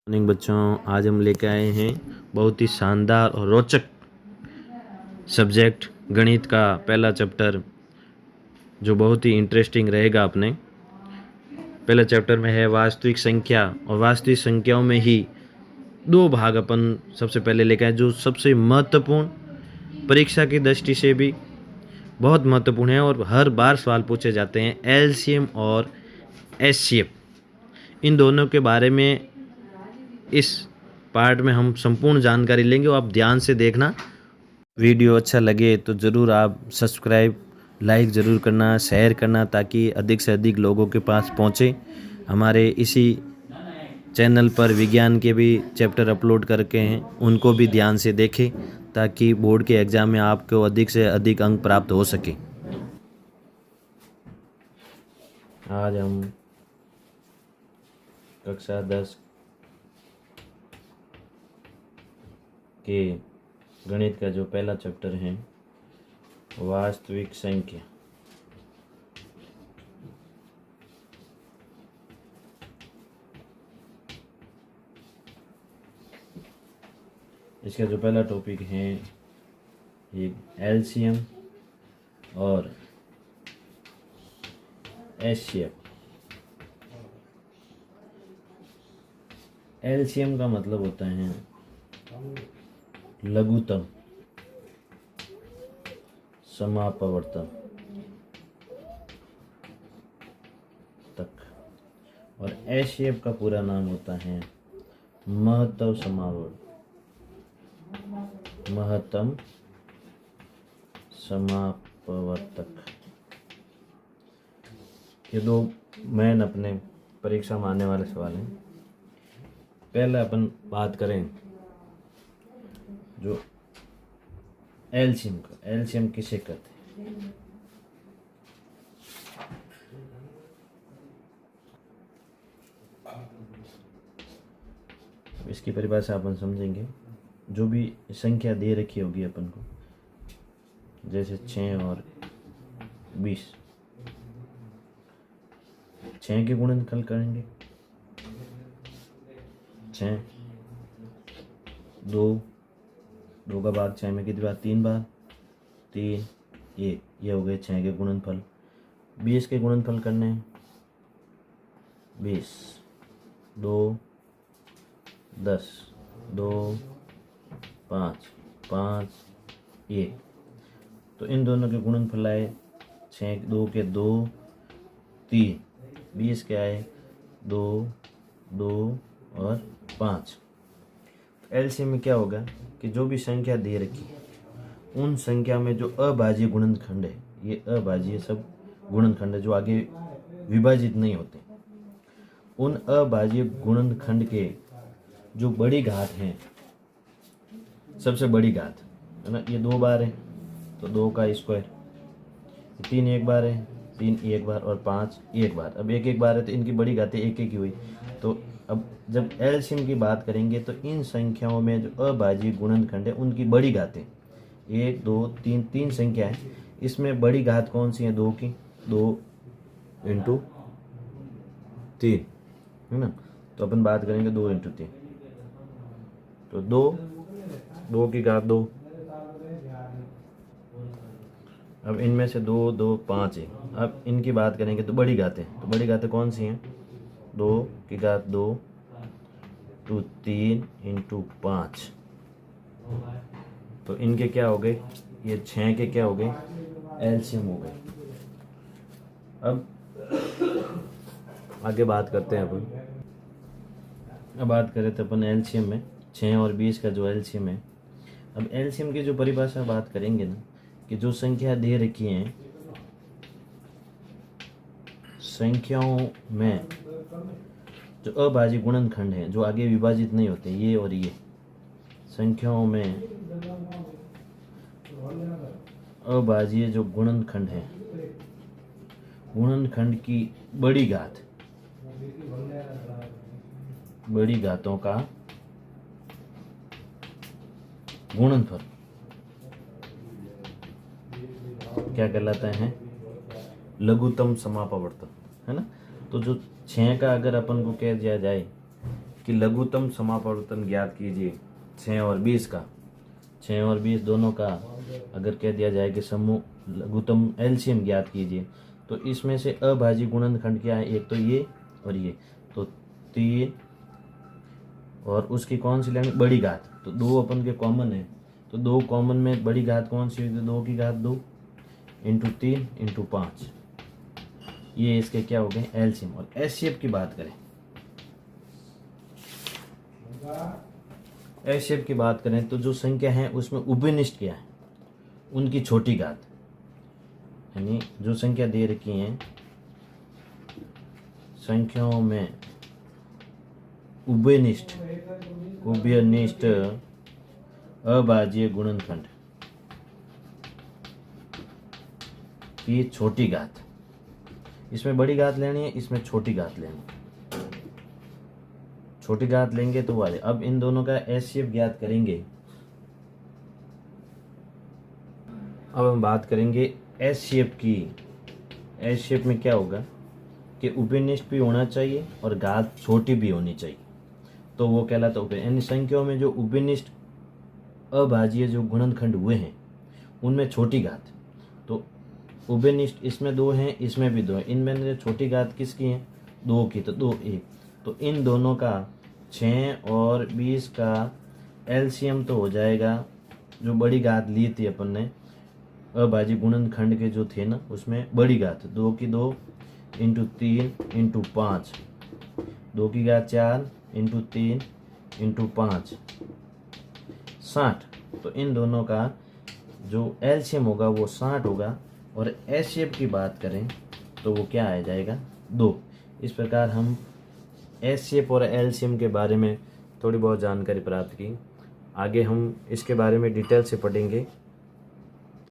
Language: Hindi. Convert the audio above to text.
मॉर्निंग बच्चों, आज हम लेकर आए हैं बहुत ही शानदार और रोचक सब्जेक्ट गणित का पहला चैप्टर, जो बहुत ही इंटरेस्टिंग रहेगा। अपने पहले चैप्टर में है वास्तविक संख्या, और वास्तविक संख्याओं में ही दो भाग अपन सबसे पहले लेकर आए, जो सबसे महत्वपूर्ण, परीक्षा की दृष्टि से भी बहुत महत्वपूर्ण है और हर बार सवाल पूछे जाते हैं, एलसीएम और एचसीएफ। इन दोनों के बारे में इस पार्ट में हम संपूर्ण जानकारी लेंगे और आप ध्यान से देखना। वीडियो अच्छा लगे तो ज़रूर आप सब्सक्राइब, लाइक ज़रूर करना, शेयर करना, ताकि अधिक से अधिक लोगों के पास पहुँचे। हमारे इसी चैनल पर विज्ञान के भी चैप्टर अपलोड करके हैं, उनको भी ध्यान से देखें, ताकि बोर्ड के एग्ज़ाम में आपको अधिक से अधिक अंक प्राप्त हो सके। आज हम कक्षा 10 के गणित का जो पहला चैप्टर है, वास्तविक संख्या, इसका जो पहला टॉपिक है ये एलसीएम और एचसीएफ। एलसीएम का मतलब होता है लघुत्तम समापवर्तन तक, और एचसीएफ का पूरा नाम होता है महत्तम समापवर्तक। ये दो मेन अपने परीक्षा में आने वाले सवाल हैं। पहले अपन बात करें जो एलसीएम का। एलसीएम किसे कहते हैं? इसकी परिभाषा अपन समझेंगे। जो भी संख्या दे रखी होगी अपन को, जैसे 6 और 20, 6 के गुणनफल करेंगे, 6, 2 का भाग 6 में कितनी बार? 3 बार, 3, 1, ये हो गए 6 के गुणनफल। 20 के गुणनफल करने हैं, 20, 2, 10, 2, 5, 5, 1। तो इन दोनों के गुणनफल आए 6, 2 के 2, 3, 20 के आए 2, 2 और 5। एलसीएम में क्या होगा कि जो भी संख्या दे रखी है, उन संख्या में जो अभाज्य गुणनखंड है, ये अभाज्य सब गुणनखंड है जो आगे विभाजित नहीं होते, उन अभाज्य गुणनखंड के जो बड़ी घात हैं, सबसे बड़ी घात है ना, ये 2 बार है तो 2 का स्क्वायर, 3 एक बार है, 3 एक बार, और 5 एक बार। अब एक बार है तो इनकी बड़ी घातें एक ही हुई। तो अब जब एलसीएम की बात करेंगे तो इन संख्याओं में जो अभाज्य गुणनखंड है, उनकी बड़ी घातें 1, 2, 3, 3 संख्या है। इसमें बड़ी घात कौन सी है? 2 की, 2 × 3 है ना। तो अपन बात करेंगे 2 × 3, तो 2 की घात 2। अब इनमें से 2, 2, 5 है। अब इनकी बात करेंगे तो बड़ी घातें, तो बड़ी घातें कौन सी हैं? 2 की घात 2, 3 × 5। तो इनके क्या हो गए? ये 6 के क्या हो गए? एलसीएम हो गए। अब आगे बात करते हैं अपन। अब बात करें तो अपन एलसीएम में 6 और 20 का जो एलसीएम है। अब एलसीएम की जो परिभाषा बात करेंगे ना, कि जो संख्या दे रखी हैं, संख्याओं में जो अभाज्य गुणनखंड हैं, जो आगे विभाजित नहीं होते, ये और ये संख्याओं में अभाज्य जो गुणनखंड है, गुणनखंड की बड़ी घात, बड़ी घातों का गुणनफल क्या कहलाता है? लघुत्तम समापवर्तन, है ना। तो जो 6 का अगर अपन को कह दिया जाए कि लघुत्तम समापवर्तन ज्ञात कीजिए 6 और 20 का। 6 और 20 दोनों का अगर कह दिया जाए कि समूह लघुत्तम एलसीएम ज्ञात कीजिए, तो इसमें से अभाज्य गुणनखंड क्या है, एक तो ये और ये, तो 3 और उसकी कौन सी लेंगे, बड़ी घात, तो 2 अपन के कॉमन है, तो 2 कॉमन में बड़ी घात कौन सी होगी, 2 की घात 2 इंटू 3 इंटू 5, ये इसके क्या हो गए एलसीएम। और एचसीएफ की बात करें, एचसीएफ की बात करें तो जो संख्या है उसमें उभयनिष्ठ क्या है, उनकी छोटी घात, यानी जो संख्या दे रखी है संख्याओं में उभयनिष्ठ अभाज्य गुणनखंड की छोटी घात, इसमें बड़ी घात लेनी है, इसमें छोटी घात लेनी है, छोटी घात लेंगे तो वाले। अब इन दोनों का एचसीएफ ज्ञात करेंगे। अब हम बात करेंगे एचसीएफ की। एचसीएफ में क्या होगा कि उभयनिष्ठ भी होना चाहिए और घात छोटी भी होनी चाहिए, तो वो कहलाता है उभयनिष्ठ। यानी संख्याओं में जो उभयनिष्ठ अभाज्य जो गुणनखंड हुए हैं उनमें छोटी घात, तो उभयनिष्ठ इसमें 2 हैं, इसमें भी 2 हैं, इनमें जो छोटी घात किसकी है, 2 की, तो 2 1, तो इन दोनों का 6 और 20 का एलसीएम तो हो जाएगा, जो बड़ी घात ली थी अपन ने अभाज्य गुणनखंड के जो थे ना, उसमें बड़ी घात 2 की 2 इंटू 3 इंटू 5, 2 की घात 4 इंटू 3 इंटू 5 60, तो इन दोनों का जो एलसीएम होगा वो 60 होगा। और एचसीएफ की बात करें तो वो क्या आ जाएगा 2। इस प्रकार हम एचसीएफ और एलसीएम के बारे में थोड़ी बहुत जानकारी प्राप्त की। आगे हम इसके बारे में डिटेल से पढ़ेंगे।